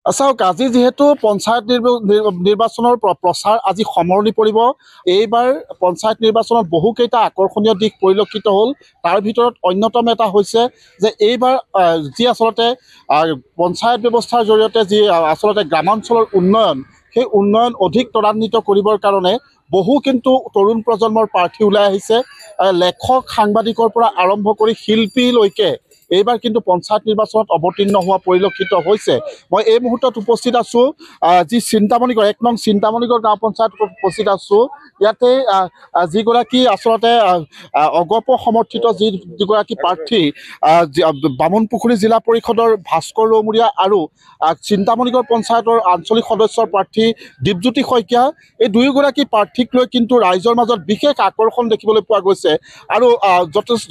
চাওক আজি যিহেতু পঞ্চায়ত নিৰ্বাচনৰ প্ৰচাৰ আজি সামৰণি পৰিব। এইবাৰ পঞ্চায়ত নিৰ্বাচনত বহুকেইটা আকৰ্ষণীয় দিশ পৰিলক্ষিত হ'ল। তাৰ ভিতৰত অন্যতম এটা হৈছে যে এইবাৰ যি আচলতে পঞ্চায়ত ব্যৱস্থাৰ জৰিয়তে যি আচলতে গ্ৰামাঞ্চলৰ উন্নয়ন, সেই উন্নয়ন অধিক ত্বৰান্বিত কৰিবৰ কাৰণে বহু কিন্তু তৰুণ প্ৰজন্মৰ প্ৰাৰ্থী ওলাই আহিছে। লেখক সাংবাদিকৰ পৰা আৰম্ভ কৰি শিল্পীলৈকে এইবাৰ কিন্তু পঞ্চায়ত নিৰ্বাচনত অৱতীৰ্ণ হোৱা পৰিলক্ষিত হৈছে। মই এই মুহূৰ্তত উপস্থিত আছোঁ যি চিন্তামণিগড় ১ নং চিন্তামণিগড় গাঁও পঞ্চায়তত উপস্থিত আছোঁ। ইয়াতে যিগৰাকী আচলতে অগপ সমৰ্থিত যিগৰাকী প্ৰাৰ্থী বামুণপুখুৰী জিলা পৰিষদৰ ভাস্কৰ ৰৌমুৰীয়া আৰু চিন্তামণিগড় পঞ্চায়তৰ আঞ্চলিক সদস্যৰ প্ৰাৰ্থী দীপজ্যোতি শইকীয়া, এই দুয়োগৰাকী প্ৰাৰ্থীক লৈ কিন্তু ৰাইজৰ মাজত বিশেষ আকৰ্ষণ দেখিবলৈ পোৱা গৈছে আৰু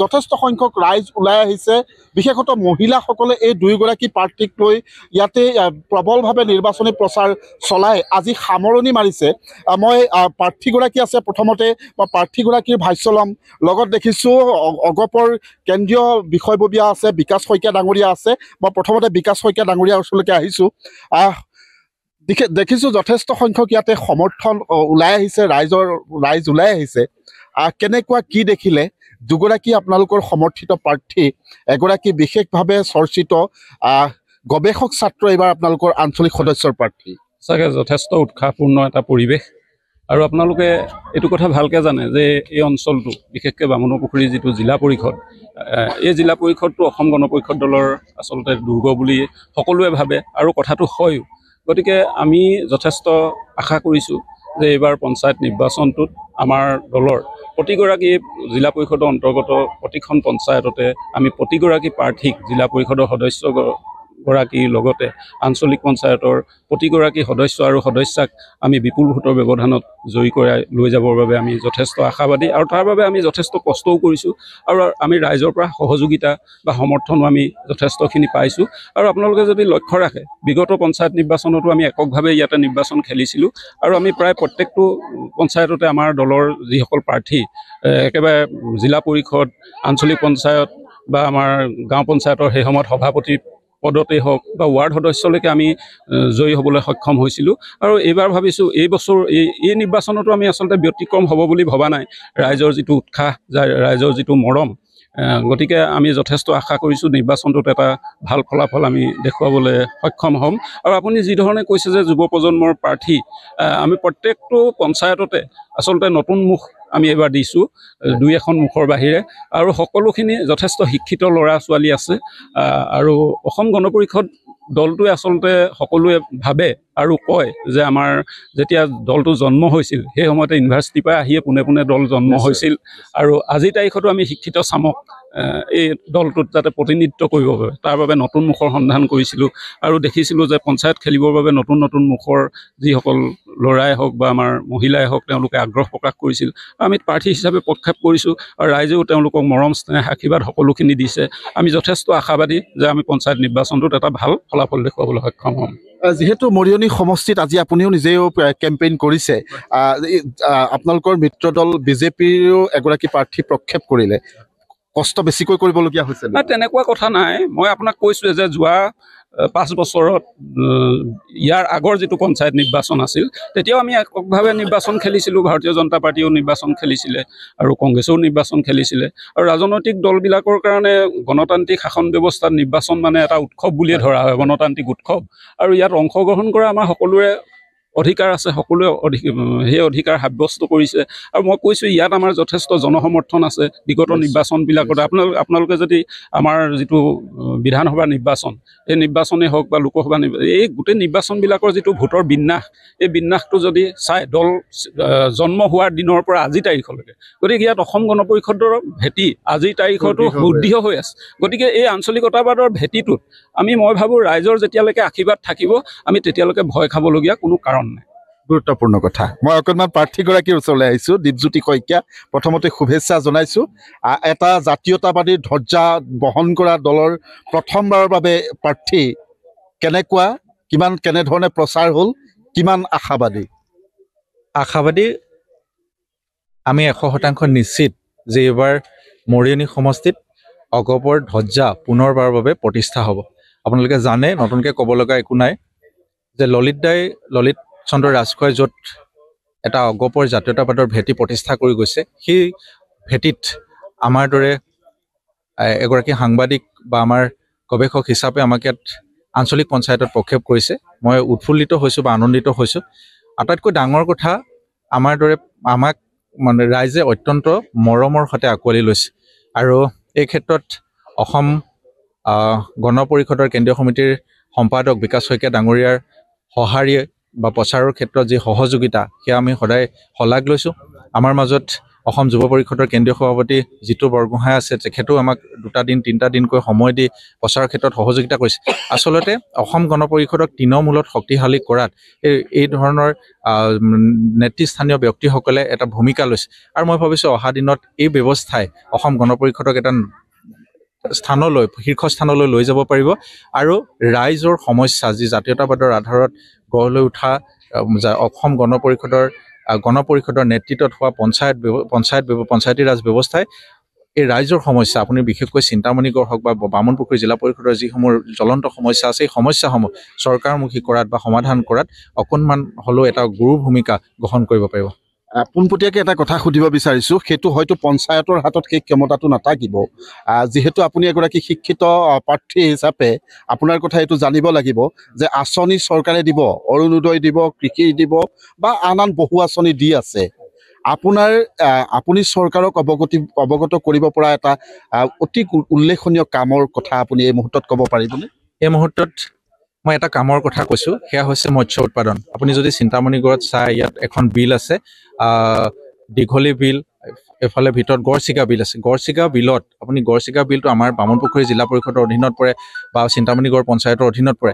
যথেষ্ট সংখ্যক ৰাইজ ওলাই আহিছে। বিশেষতঃ মহিলাসকলে এই দুয়োগৰাকী প্ৰাৰ্থীক লৈ ইয়াতে প্ৰবলভাৱে নিৰ্বাচনী প্ৰচাৰ চলাই আজি সামৰণি মাৰিছে। মই প্ৰাৰ্থীগৰাকী আছে, প্ৰথমতে মই প্ৰাৰ্থীগৰাকীৰ ভাষ্য ল'ম। লগত দেখিছোঁ অগপৰ কেন্দ্ৰীয় বিষয়ববীয়া আছে বিকাশ শইকীয়া ডাঙৰীয়া আছে। মই প্ৰথমতে বিকাশ শইকীয়া ডাঙৰীয়াৰ ওচৰলৈকে আহিছোঁ। দেখিছোঁ যথেষ্ট সংখ্যক ইয়াতে সমৰ্থন ওলাই আহিছে, ৰাইজ ওলাই আহিছে। কেনেকুৱা কি দেখিলে? দুগৰাকী আপোনালোকৰ সমৰ্থিত প্ৰাৰ্থী, এগৰাকী বিশেষভাৱে চৰ্চিত গৱেষক ছাত্ৰ, এইবাৰ আপোনালোকৰ আঞ্চলিক সদস্যৰ প্ৰাৰ্থী। চাগে যথেষ্ট উৎসাহপূৰ্ণ এটা পৰিৱেশ আৰু আপোনালোকে এইটো কথা ভালকৈ জানে যে এই অঞ্চলটো বিশেষকৈ বামুণপুখুৰী যিটো জিলা পৰিষদ, এই জিলা পৰিষদটো অসম গণ পৰিষদ দলৰ আচলতে দুৰ্গ বুলি সকলোৱে ভাবে আৰু কথাটো হয়ো। গতিকে আমি যথেষ্ট আশা কৰিছোঁ যে এইবাৰ পঞ্চায়ত নিৰ্বাচনটোত আমাৰ দলৰ প্ৰতিগৰাকী জিলা পৰিষদৰ অন্তৰ্গত প্ৰতিখন পঞ্চায়ততে আমি প্ৰতিগৰাকী প্ৰাৰ্থীক জিলা পৰিষদৰ সদস্যগৰাকীৰ লগতে আঞ্চলিক পঞ্চায়তৰ প্ৰতিগৰাকী সদস্য আৰু সদস্যাক আমি বিপুল ভোটৰ ব্যৱধানত জয়ী কৰাই লৈ যাবৰ বাবে আমি যথেষ্ট আশাবাদী আৰু তাৰ বাবে আমি যথেষ্ট কষ্টও কৰিছোঁ আৰু আমি ৰাইজৰ পৰা সহযোগিতা বা সমৰ্থনো আমি যথেষ্টখিনি পাইছোঁ। আৰু আপোনালোকে যদি লক্ষ্য ৰাখে, বিগত পঞ্চায়ত নিৰ্বাচনতো আমি এককভাৱে ইয়াতে নিৰ্বাচন খেলিছিলোঁ আৰু আমি প্ৰায় প্ৰত্যেকটো পঞ্চায়ততে আমাৰ দলৰ যিসকল প্ৰাৰ্থী একেবাৰে জিলা পৰিষদ, আঞ্চলিক পঞ্চায়ত বা আমাৰ গাঁও পঞ্চায়তৰ সেই সময়ত সভাপতি পদতেই হওক বা ৱাৰ্ড সদস্যলৈকে আমি জয়ী হ'বলৈ সক্ষম হৈছিলোঁ। আৰু এইবাৰ ভাবিছোঁ এই বছৰ এই নিৰ্বাচনতো আমি আচলতে ব্যতিক্ৰম হ'ব বুলি ভবা নাই। ৰাইজৰ যিটো উৎসাহ, ৰাইজৰ যিটো মৰম, গতিকে আমি যথেষ্ট আশা কৰিছোঁ নিৰ্বাচনটোত এটা ভাল ফলাফল আমি দেখুৱাবলৈ সক্ষম হ'ম। আৰু আপুনি যিধৰণে কৈছে যে যুৱ প্ৰজন্মৰ প্ৰাৰ্থী, আমি প্ৰত্যেকটো পঞ্চায়ততে আচলতে নতুন মুখ আমি এইবাৰ দিছোঁ, ২-১খন মুখৰ বাহিৰে, আৰু সকলোখিনি যথেষ্ট শিক্ষিত ল'ৰা ছোৱালী আছে। আৰু অসম গণ পৰিষদ দলটোৱে আচলতে সকলোৱে ভাবে আৰু কয় যে আমাৰ যেতিয়া দলটো জন্ম হৈছিল সেই সময়তে ইউনিভাৰ্চিটিৰ পৰা আহিয়ে পোনে পোনে দল জন্ম হৈছিল আৰু আজিৰ তাৰিখতো আমি শিক্ষিত চামক এই দলটোত যাতে প্ৰতিনিধিত্ব কৰিব পাৰে তাৰ বাবে নতুন মুখৰ সন্ধান কৰিছিলোঁ আৰু দেখিছিলোঁ যে পঞ্চায়ত খেলিবৰ বাবে নতুন নতুন মুখৰ যিসকল ল'ৰাই হওক বা আমাৰ মহিলাই হওক তেওঁলোকে আগ্ৰহ প্ৰকাশ কৰিছিল। আমি প্ৰাৰ্থী হিচাপে প্ৰক্ষেপ কৰিছোঁ আৰু ৰাইজেও তেওঁলোকক মৰম স্নেহ আশীৰ্বাদ সকলোখিনি দিছে। আমি যথেষ্ট আশাবাদী যে আমি পঞ্চায়ত নিৰ্বাচনটোত এটা ভাল ফলাফল দেখুৱাবলৈ সক্ষম হ'ম। যিহেতু মৰিয়নি সমষ্টিত আজি আপুনিও নিজেও কেম্পেইন কৰিছে, আপোনালোকৰ মিত্ৰ দল বিজেপিৰো এগৰাকী প্ৰাৰ্থী প্ৰক্ষেপ কৰিলে, কষ্ট বেছিকৈ কৰিবলগীয়া হৈছে? তেনেকুৱা কথা নাই। মই আপোনাক কৈছোঁৱে যে যোৱা 5 বছৰত ইয়াৰ আগৰ যিটো পঞ্চায়ত নিৰ্বাচন আছিল তেতিয়াও আমি এককভাৱে নিৰ্বাচন খেলিছিলোঁ। ভাৰতীয় জনতা পাৰ্টীয়েও নিৰ্বাচন খেলিছিলে আৰু কংগ্ৰেছেও নিৰ্বাচন খেলিছিলে আৰু ৰাজনৈতিক দলবিলাকৰ কাৰণে গণতান্ত্ৰিক শাসন ব্যৱস্থাত নিৰ্বাচন মানে এটা উৎসৱ বুলিয়ে ধৰা হয়, গণতান্ত্ৰিক উৎসৱ। আৰু ইয়াত অংশগ্ৰহণ কৰা আমাৰ সকলোৰে অধিকাৰ আছে, সকলোৱে সেই অধিকাৰ সাব্যস্ত কৰিছে। আৰু মই কৈছোঁ ইয়াত আমাৰ যথেষ্ট জনসমৰ্থন আছে। বিগত নিৰ্বাচনবিলাকত আপোনালোকে যদি আমাৰ যিটো বিধানসভা নিৰ্বাচন, এই নিৰ্বাচনেই হওক বা লোকসভা এই গোটেই নিৰ্বাচনবিলাকৰ যিটো ভোটৰ বিন্যাস, এই বিন্যাসটো যদি চাই দল জন্ম হোৱাৰ দিনৰ পৰা আজিৰ তাৰিখলৈকে, গতিকে ইয়াত অসম গণ পৰিষদৰ ভেটি আজিৰ তাৰিখতো সুদৃঢ় হৈ আছে। গতিকে এই আঞ্চলিকতাবাদৰ ভেটিটোত মই ভাবোঁ ৰাইজৰ যেতিয়ালৈকে আশীৰ্বাদ থাকিব আমি তেতিয়ালৈকে ভয় খাবলগীয়া কোনো কাৰণ নাই। গুৰুত্বপূৰ্ণ কথা। মই অকণমান প্ৰাৰ্থীগৰাকীৰ ওচৰলৈ আহিছোঁ, দীপজ্যোতি শইকীয়া। প্ৰথমতে শুভেচ্ছা জনাইছোঁ। এটা জাতীয়তাবাদী ধ্বজা বহন কৰা দলৰ প্ৰথমবাৰৰ বাবে প্ৰাৰ্থী, কেনেকুৱা, কেনেধৰণে প্ৰচাৰ হ'ল, কিমান আশাবাদী? আশাবাদী আমি 100% নিশ্চিত যে এইবাৰ মৰিয়নি সমষ্টিত অগপৰ ধ্বজা পুনৰবাৰৰ বাবে প্ৰতিষ্ঠা হ'ব। আপোনালোকে জানে, নতুনকৈ ক'ব লগা একো নাই। যে ললিত চন্দ্ৰ ৰাজখোৱাই য'ত এটা অগপৰ জাতীয়তাবাদৰ ভেটি প্ৰতিষ্ঠা কৰি গৈছে, সেই ভেটিত আমাৰ দৰে এগৰাকী সাংবাদিক বা আমাৰ গৱেষক হিচাপে আমাক ইয়াত আঞ্চলিক পঞ্চায়তত প্ৰক্ষেপ কৰিছে। মই উৎফুল্লিত হৈছোঁ বা আনন্দিত হৈছোঁ। আটাইতকৈ ডাঙৰ কথা, আমাক মানে ৰাইজে অত্যন্ত মৰমৰ সৈতে আঁকোৱালি লৈছে। আৰু এই ক্ষেত্ৰত অসম গণ পৰিষদৰ কেন্দ্ৰীয় সমিতিৰ সম্পাদক বিকাশ শইকীয়া ডাঙৰীয়াৰ সঁহাৰি বা প্ৰচাৰৰ ক্ষেত্ৰত যি সহযোগিতা, সেয়া আমি সদায় শলাগ লৈছোঁ। আমাৰ মাজত অসম যুৱ পৰিষদৰ কেন্দ্ৰীয় সভাপতি জিতু বৰগোহাঁই আছে, তেখেতেও আমাক 2 দিন 3 দিনকৈ সময় দি প্ৰচাৰৰ ক্ষেত্ৰত সহযোগিতা কৰিছে। আচলতে অসম গণ পৰিষদক তৃণমূলত শক্তিশালী কৰাত এই ধৰণৰ নেতৃস্থানীয় ব্যক্তিসকলে এটা ভূমিকা লৈছে। আৰু মই ভাবিছোঁ অহা দিনত এই ব্যৱস্থাই অসম গণ পৰিষদক এটা শীৰ্ষস্থানলৈ লৈ যাব পাৰিব। আৰু ৰাইজৰ সমস্যা, যি জাতীয়তাবাদৰ আধাৰত গঢ় লৈ উঠা অসম গণ পৰিষদৰ নেতৃত্বত হোৱা পঞ্চায়তী ৰাজ ব্যৱস্থাই এই ৰাইজৰ সমস্যা, আপুনি বিশেষকৈ চিন্তামণিগড় হওক বা বামুণপুখুৰী জিলা পৰিষদৰ যিসমূহ জ্বলন্ত সমস্যা আছে, এই সমস্যাসমূহ চৰকাৰমুখী কৰাত বা সমাধান কৰাত অকণমান হ'লেও এটা গুৰু ভূমিকা গ্ৰহণ কৰিব পাৰিব। পোনপটীয়াকৈ এটা কথা সুধিব বিচাৰিছোঁ, সেইটো হয়তো পঞ্চায়তৰ হাতত সেই ক্ষমতাটো নাথাকিব। যিহেতু আপুনি এগৰাকী শিক্ষিত প্ৰাৰ্থী হিচাপে আপোনাৰ কথা এইটো জানিব লাগিব যে আঁচনি চৰকাৰে দিব, অৰুণোদয় দিব, কৃষি দিব বা আন বহু আঁচনি দি আছে। আপুনি চৰকাৰক অৱগত কৰিব পৰা এটা অতি উল্লেখনীয় কামৰ কথা আপুনি এই মুহূৰ্তত ক'ব পাৰিবনে? এই মুহূৰ্তত মই এটা কামৰ কথা কৈছোঁ, সেয়া হৈছে মৎস্য উৎপাদন। আপুনি যদি চিন্তামণিগড়ত চাই, ইয়াত এখন বিল আছে, দীঘলী বিল, এফালে ভিতৰত গড়চিকা বিল আছে। গড়চিকা বিলটো আমাৰ বামুণপুখুৰী জিলা পৰিষদৰ অধীনত পৰে বা চিন্তামণিগড় পঞ্চায়তৰ অধীনত পৰে।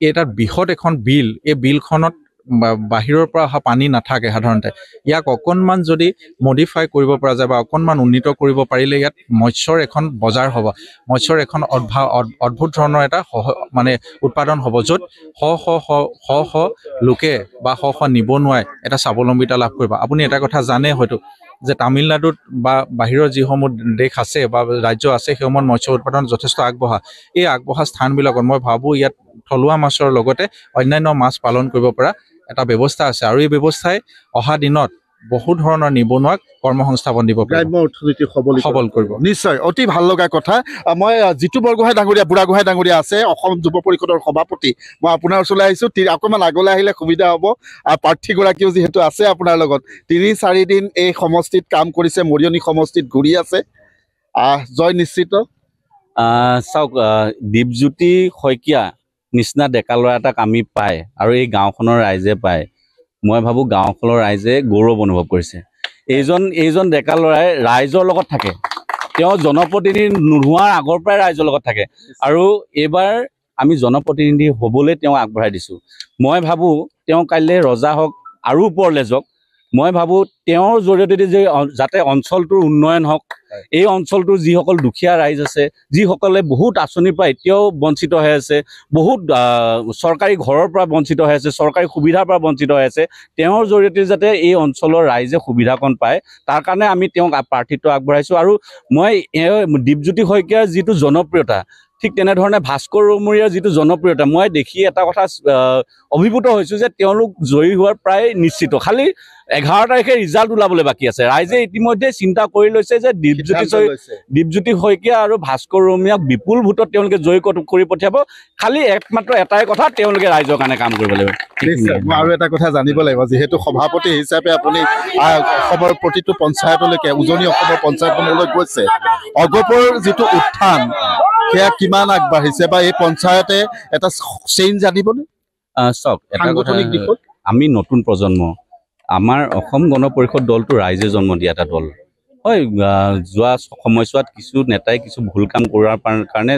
এটা বৃহৎ এখন বিল, এই বিলখনত বাহিৰৰ পৰা অহা পানী নাথাকে সাধাৰণতে। ইয়াক অকণমান যদি মডিফাই কৰিব পৰা যায় বা অকণমান উন্নীত কৰিব পাৰিলে ইয়াত মৎস্যৰ এখন বজাৰ হ'ব, মৎস্যৰ এখন অদ্ভুত ধৰণৰ এটা মানে উৎপাদন হ'ব, য'ত শ লোকে বা শ নিবনুৱাই এটা স্বাৱলম্বিতা লাভ কৰিব। আপুনি এটা কথা জানে হয়তো যে তামিলনাডুত বা বাহিৰৰ যিসমূহ দেশ আছে বা ৰাজ্য আছে, সেইসমূহত মৎস্য উৎপাদন যথেষ্ট আগবঢ়া। এই আগবঢ়া স্থানবিলাকত মই ভাবোঁ ইয়াত থলুৱা মাছৰ লগতে অন্যান্য মাছ পালন কৰিব পৰা এটা ব্যৱস্থা আছে। আৰু এই ব্যৱস্থাই অহা দিনত বহু ধৰণৰ নিবনুৱাক কৰ্মসংস্থাপন দিব, গ্ৰাম্য অৰ্থনীতি সবল কৰিব। নিশ্চয়, অতি ভাল লগা কথা। মই জিতু বৰগোহাঁই ডাঙৰীয়া, বুঢ়াগোহাঁই ডাঙৰীয়া আছে, অসম যুৱ পৰিষদৰ সভাপতি। মই আপোনাৰ ওচৰলৈ আহিছোঁ, অকণমান আগলৈ আহিলে সুবিধা হ'ব। প্ৰাৰ্থীগৰাকীও যিহেতু আছে আপোনাৰ লগত, 3-4 দিন এই সমষ্টিত কাম কৰিছে, মৰিয়নি সমষ্টিত ঘূৰি আছে, জয় নিশ্চিত। চাওক, দীপজ্যোতি শইকীয়া নিচিনা ডেকা ল'ৰা এটাক আমি পাই আৰু এই গাঁওখনৰ ৰাইজে পায়, মই ভাবোঁ গাঁওখনৰ ৰাইজে গৌৰৱ অনুভৱ কৰিছে। এইজন ডেকা ল'ৰাই ৰাইজৰ লগত থাকে, তেওঁ জনপ্ৰতিনিধি নোহোৱাৰ আগৰ পৰাই ৰাইজৰ লগত থাকে আৰু এইবাৰ আমি জনপ্ৰতিনিধি হ'বলৈ তেওঁ আগবঢ়াই দিছোঁ। মই ভাবোঁ তেওঁ কাইলৈ ৰজা হওক আৰু ওপৰলৈ যাওক। মই ভাবোঁ তেওঁৰ জৰিয়তে যে যাতে অঞ্চলটোৰ উন্নয়ন হওক, এই অঞ্চলটোৰ যিসকল দুখীয়া ৰাইজ আছে, যিসকলে বহুত আঁচনিৰ পৰা এতিয়াও বঞ্চিত হৈ আছে, বহুত চৰকাৰী ঘৰৰ পৰা বঞ্চিত হৈ আছে, চৰকাৰী সুবিধাৰ পৰা বঞ্চিত হৈ আছে, তেওঁৰ জৰিয়তে যাতে এই অঞ্চলৰ ৰাইজে সুবিধাকণ পায়, তাৰ কাৰণে আমি তেওঁক প্ৰাৰ্থিত্ব আগবঢ়াইছোঁ। আৰু মই দীপজ্যোতি শইকীয়াৰ যিটো জনপ্ৰিয়তা, ঠিক তেনেধৰণে ভাস্কৰ ৰমৰীয়াৰ যিটো জনপ্ৰিয়তা মই দেখি এটা কথা অভিভূত হৈছোঁ যে তেওঁলোক জয়ী হোৱাৰ প্ৰায় নিশ্চিত। খালি 11 তাৰিখে ৰিজাল্ট ওলাবলৈ বাকী আছে। ৰাইজে ইতিমধ্যে চিন্তা কৰি লৈছে যে দীপজ্যোতি শইকীয়া আৰু ভাস্কৰ ৰমৰীয়াক বিপুল ভোটত তেওঁলোকে জয়ী কৰি পঠিয়াব। খালি একমাত্ৰ এটাই কথা, তেওঁলোকে ৰাইজৰ কাৰণে কাম কৰিব লাগিব। মই আৰু এটা কথা জানিব লাগিব, যিহেতু সভাপতি হিচাপে আপুনি অসমৰ প্ৰতিটো পঞ্চায়তলৈকে, উজনি অসমৰ পঞ্চায়তসমূহলৈ গৈছে, অগপৰ যিটো উত্থান সেয়া কিমান আগবাঢ়িছে বা এই পঞ্চায়তে এটা চেঞ্জ আনিবনে? চাওক, এটা কথা, আমি নতুন প্ৰজন্ম, আমাৰ অসম গণ পৰিষদ দলটো ৰাইজে জন্ম দিয়া এটা দল হয়। যোৱা সময়ছোৱাত কিছু নেতাই কিছু ভুল কাম কৰাৰ কাৰণে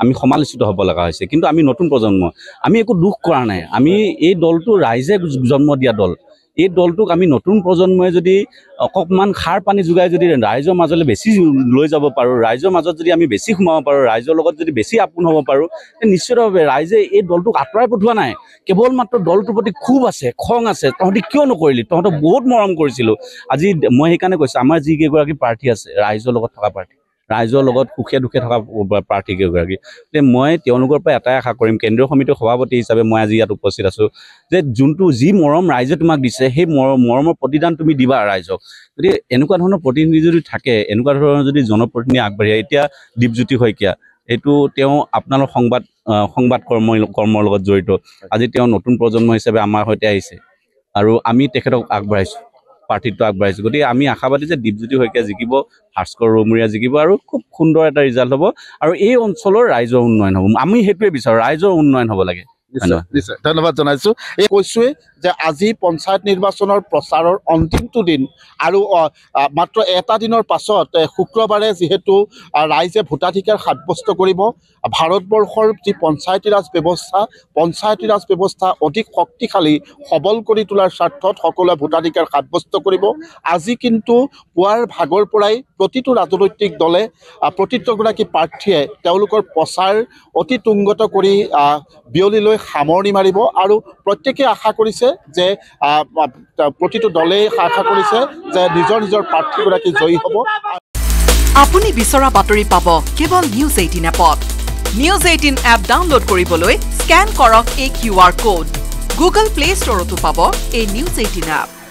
আমি সমালোচিত হ'ব লগা হৈছে, কিন্তু আমি নতুন প্ৰজন্ম, আমি একো দুখ কৰা নাই। আমি এই দলটো ৰাইজে জন্ম দিয়া দল। এই দলটোক আমি নতুন প্ৰজন্মই যদি অকণমান সাৰ পানী যোগাই যদি ৰাইজৰ মাজলৈ বেছি লৈ যাব পাৰোঁ, ৰাইজৰ মাজত যদি আমি বেছি সোমাব পাৰোঁ, ৰাইজৰ লগত যদি বেছি আপোন হ'ব পাৰোঁ, নিশ্চিতভাৱে ৰাইজে এই দলটোক আঁতৰাই পঠোৱা নাই। কেৱল মাত্ৰ দলটোৰ প্ৰতি ক্ষোভ আছে, খং আছে, তহঁতি কিয় নকৰিলি, তহঁতক বহুত মৰম কৰিছিলোঁ। আজি মই সেইকাৰণে কৈছোঁ, আমাৰ যিকেইগৰাকী প্ৰাৰ্থী আছে ৰাইজৰ লগত থকা প্ৰাৰ্থী, ৰাইজৰ লগত সুখে দুখে থকা প্ৰাৰ্থীকেইগৰাকী। গতিকে মই তেওঁলোকৰ পৰা এটাই আশা কৰিম, কেন্দ্ৰীয় সমিতিৰ সভাপতি হিচাপে মই আজি ইয়াত উপস্থিত আছোঁ, যে যি মৰম ৰাইজে তোমাক দিছে সেই মৰমৰ প্ৰতিদান তুমি দিবা ৰাইজক। গতিকে এনেকুৱা ধৰণৰ প্ৰতিনিধি যদি থাকে, এনেকুৱা ধৰণৰ যদি জনপ্ৰতিনিধি আগবাঢ়ি, এতিয়া দীপজ্যোতি শইকীয়া, এইটো তেওঁ আপোনালোক সংবাদ কৰ্মৰ লগত জড়িত। আজি তেওঁ নতুন প্ৰজন্ম হিচাপে আমাৰ সৈতে আহিছে আৰু আমি তেখেতক আগবাঢ়াইছোঁ, প্ৰাৰ্থীত্ব আগবাঢ়াইছোঁ। গতিকে আমি আশাবাদী যে দীপজ্যোতি শইকীয়া জিকিব, ভাস্কৰ ৰৌমৰীয়া জিকিব আৰু খুব সুন্দৰ এটা ৰিজাল্ট হ'ব আৰু এই অঞ্চলৰ ৰাইজৰ উন্নয়ন হ'ব। আমি সেইটোৱে বিচাৰোঁ, ৰাইজৰ উন্নয়ন হ'ব লাগে। নিশ্চয় ধন্যবাদ জনাইছোঁ। এই কৈছোঁৱেই যে আজি পঞ্চায়ত নিৰ্বাচনৰ প্ৰচাৰৰ অন্তিমটো দিন আৰু মাত্ৰ এটা দিনৰ পাছত শুক্ৰবাৰে যিহেতু ৰাইজে ভোটাধিকাৰ সাব্যস্ত কৰিব, ভাৰতবৰ্ষৰ যি পঞ্চায়তী ৰাজ ব্যৱস্থা অধিক শক্তিশালী সবল কৰি তোলাৰ স্বাৰ্থত সকলোৱে ভোটাধিকাৰ সাব্যস্ত কৰিব। আজি কিন্তু পুৱাৰ ভাগৰ পৰাই প্ৰতিটো ৰাজনৈতিক দলে, প্ৰতিগৰাকী প্ৰাৰ্থীয়ে তেওঁলোকৰ প্ৰচাৰ অতি তুংগত কৰি বিয়লিলৈ সামৰণি মাৰিব আৰু প্ৰত্যেকে আশা কৰিছে যে প্ৰতিটো দলেই আশা কৰিছে যে নিজৰ প্ৰাৰ্থীগৰাকী জয়ী হ'ব। আপুনি বিচৰা বাতৰি পাব কেৱল নিউজ 18 এপত। নিউজ 18 এপ ডাউনলোড কৰিবলৈ স্কেন কৰক এই QR কোড। গুগল প্লে ষ্টৰতো পাব এই নিউজ 18 এপ।